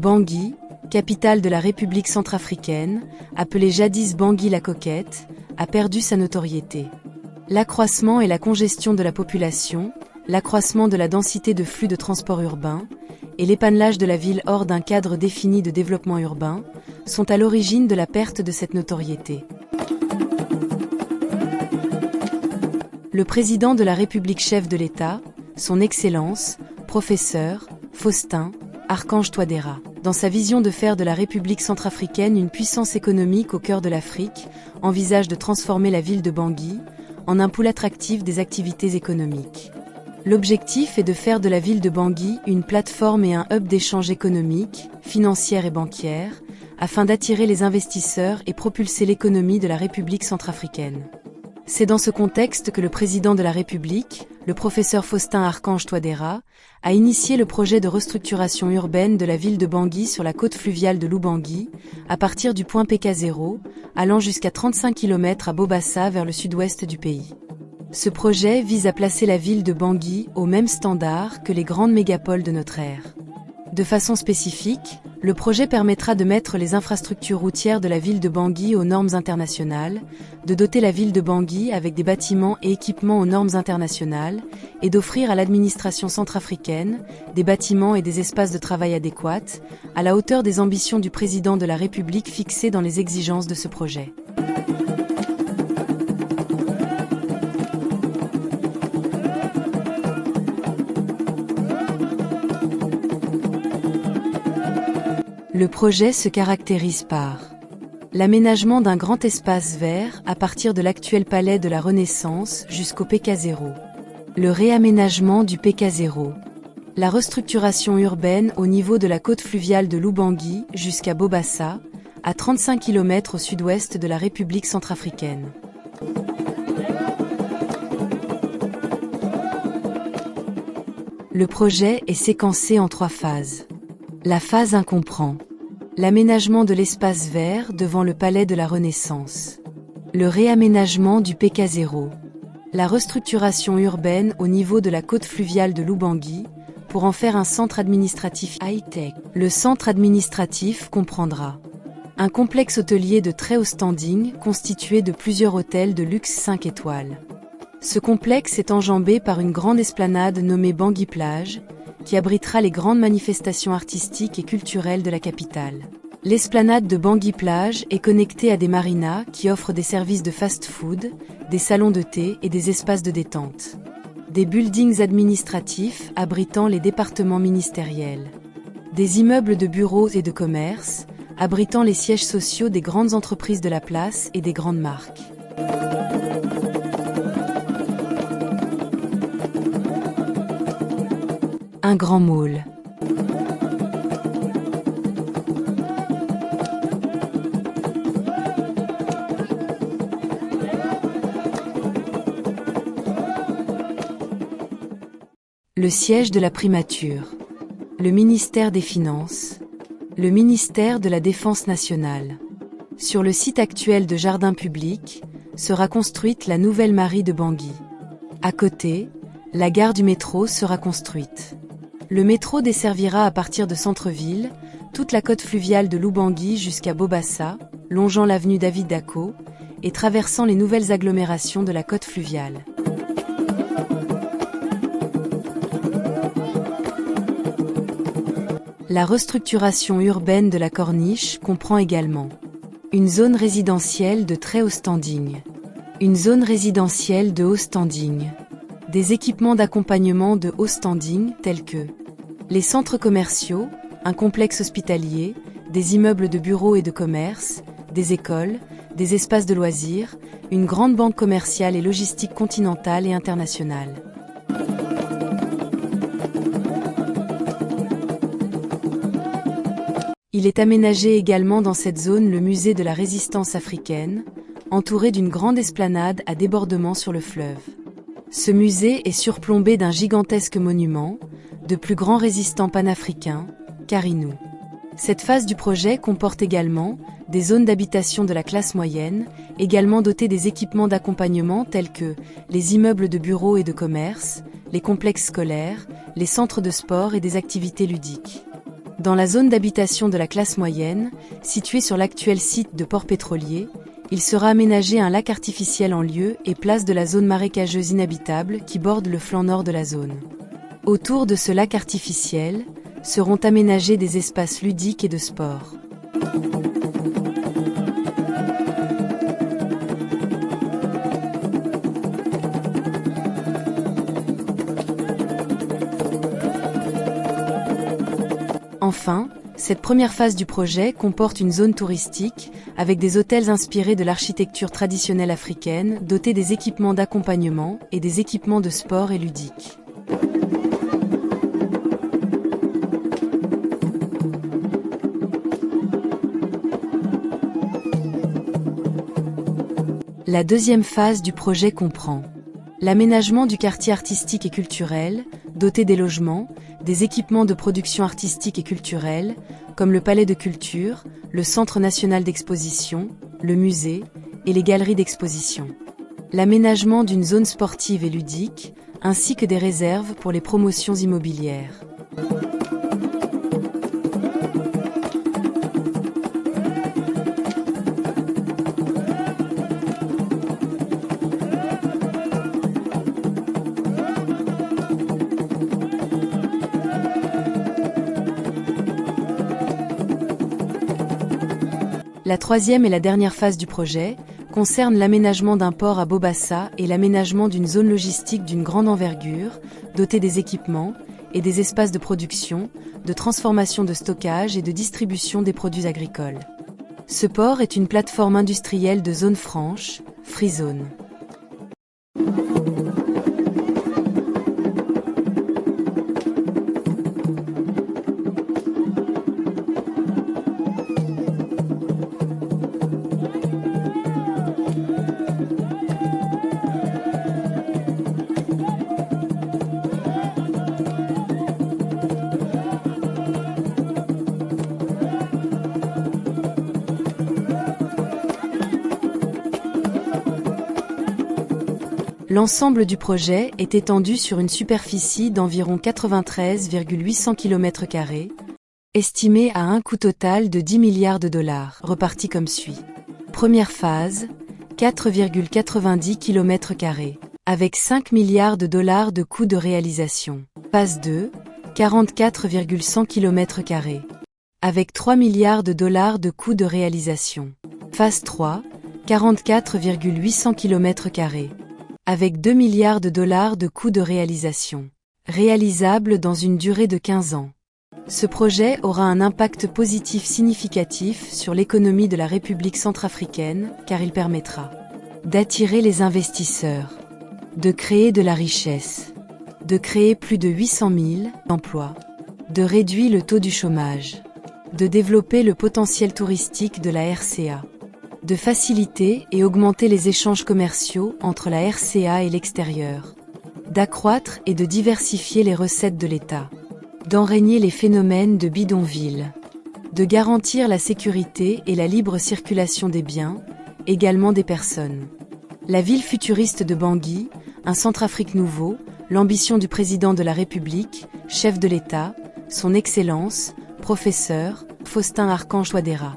Bangui, capitale de la République centrafricaine, appelée jadis Bangui la Coquette, a perdu sa notoriété. L'accroissement et la congestion de la population, l'accroissement de la densité de flux de transport urbain, et l'épanelage de la ville hors d'un cadre défini de développement urbain, sont à l'origine de la perte de cette notoriété. Le président de la République chef de l'État, son Excellence, professeur Faustin Archange Touadéra, dans sa vision de faire de la République centrafricaine une puissance économique au cœur de l'Afrique, envisage de transformer la ville de Bangui en un pôle attractif des activités économiques. L'objectif est de faire de la ville de Bangui une plateforme et un hub d'échanges économiques, financières et bancaires, afin d'attirer les investisseurs et propulser l'économie de la République centrafricaine. C'est dans ce contexte que le président de la République, le professeur Faustin Archange Touadéra, a initié le projet de restructuration urbaine de la ville de Bangui sur la côte fluviale de l'Oubangui, à partir du point PK0, allant jusqu'à 35 km à Bobassa vers le sud-ouest du pays. Ce projet vise à placer la ville de Bangui au même standard que les grandes mégapoles de notre ère. De façon spécifique, le projet permettra de mettre les infrastructures routières de la ville de Bangui aux normes internationales, de doter la ville de Bangui avec des bâtiments et équipements aux normes internationales, et d'offrir à l'administration centrafricaine des bâtiments et des espaces de travail adéquats, à la hauteur des ambitions du président de la République fixées dans les exigences de ce projet. Le projet se caractérise par l'aménagement d'un grand espace vert à partir de l'actuel palais de la Renaissance jusqu'au PK0, le réaménagement du PK0, la restructuration urbaine au niveau de la côte fluviale de l'Oubangui jusqu'à Bobassa, à 35 km au sud-ouest de la République centrafricaine. Le projet est séquencé en 3 phases. La phase 1 comprend l'aménagement de l'espace vert devant le palais de la Renaissance, le réaménagement du PK0, la restructuration urbaine au niveau de la côte fluviale de l'Oubangui pour en faire un centre administratif high-tech. Le centre administratif comprendra un complexe hôtelier de très haut standing constitué de plusieurs hôtels de luxe 5 étoiles. Ce complexe est enjambé par une grande esplanade nommée Bangui Plage, qui abritera les grandes manifestations artistiques et culturelles de la capitale. L'esplanade de Bangui Plage est connectée à des marinas qui offrent des services de fast-food, des salons de thé et des espaces de détente. Des buildings administratifs abritant les départements ministériels. Des immeubles de bureaux et de commerce, abritant les sièges sociaux des grandes entreprises de la place et des grandes marques. Un grand mall. Le siège de la primature. Le ministère des Finances. Le ministère de la Défense nationale. Sur le site actuel de jardin public, sera construite la nouvelle mairie de Bangui. À côté, la gare du métro sera construite. Le métro desservira à partir de centre-ville, toute la côte fluviale de l'Oubangui jusqu'à Bobassa, longeant l'avenue David Dacko, et traversant les nouvelles agglomérations de la côte fluviale. La restructuration urbaine de la Corniche comprend également une zone résidentielle de très haut standing, une zone résidentielle de haut standing, des équipements d'accompagnement de haut standing tels que les centres commerciaux, un complexe hospitalier, des immeubles de bureaux et de commerce, des écoles, des espaces de loisirs, une grande banque commerciale et logistique continentale et internationale. Il est aménagé également dans cette zone le musée de la résistance africaine, entouré d'une grande esplanade à débordement sur le fleuve. Ce musée est surplombé d'un gigantesque monument, de plus grands résistants panafricains, Caribou. Cette phase du projet comporte également des zones d'habitation de la classe moyenne, également dotées des équipements d'accompagnement tels que les immeubles de bureaux et de commerce, les complexes scolaires, les centres de sport et des activités ludiques. Dans la zone d'habitation de la classe moyenne, située sur l'actuel site de port pétrolier, il sera aménagé un lac artificiel en lieu et place de la zone marécageuse inhabitable qui borde le flanc nord de la zone. Autour de ce lac artificiel, seront aménagés des espaces ludiques et de sport. Enfin, cette première phase du projet comporte une zone touristique, avec des hôtels inspirés de l'architecture traditionnelle africaine, dotés des équipements d'accompagnement et des équipements de sport et ludiques. La deuxième phase du projet comprend l'aménagement du quartier artistique et culturel, doté des logements, des équipements de production artistique et culturelle, comme le palais de culture, le centre national d'exposition, le musée et les galeries d'exposition. L'aménagement d'une zone sportive et ludique, ainsi que des réserves pour les promotions immobilières. La troisième et la dernière phase du projet concerne l'aménagement d'un port à Bobassa et l'aménagement d'une zone logistique d'une grande envergure, dotée des équipements et des espaces de production, de transformation de stockage et de distribution des produits agricoles. Ce port est une plateforme industrielle de zone franche, Free Zone. L'ensemble du projet est étendu sur une superficie d'environ 93,800 km², estimée à un coût total de 10 milliards de dollars, reparti comme suit. Première phase, 4,90 km², avec 5 milliards de dollars de coût de réalisation. Phase 2, 44,100 km², avec 3 milliards de dollars de coût de réalisation. Phase 3, 44,800 km², avec 2 milliards de dollars de coût de réalisation. Réalisable dans une durée de 15 ans. Ce projet aura un impact positif significatif sur l'économie de la République centrafricaine, car il permettra d'attirer les investisseurs, de créer de la richesse, de créer plus de 800 000 emplois, de réduire le taux du chômage, de développer le potentiel touristique de la RCA, de faciliter et augmenter les échanges commerciaux entre la RCA et l'extérieur, d'accroître et de diversifier les recettes de l'État, d'enrayer les phénomènes de bidonville, de garantir la sécurité et la libre circulation des biens, également des personnes. La ville futuriste de Bangui, un Centrafrique nouveau, l'ambition du président de la République, chef de l'État, son Excellence, professeur Faustin Archange Touadéra.